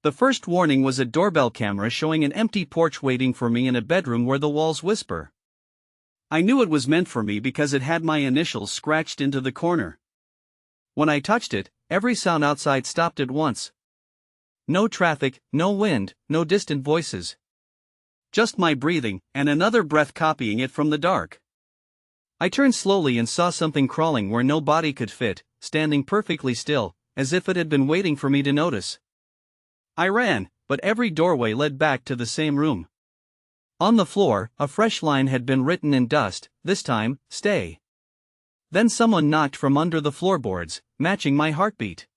The first warning was a doorbell camera showing an empty porch waiting for me in a bedroom where the walls whisper. I knew it was meant for me because it had my initials scratched into the corner. When I touched it, every sound outside stopped at once. No traffic, no wind, no distant voices. Just my breathing, and another breath copying it from the dark. I turned slowly and saw something crawling where no body could fit, standing perfectly still, as if it had been waiting for me to notice. I ran, but every doorway led back to the same room. On the floor, a fresh line had been written in dust, this time, stay. Then someone knocked from under the floorboards, matching my heartbeat.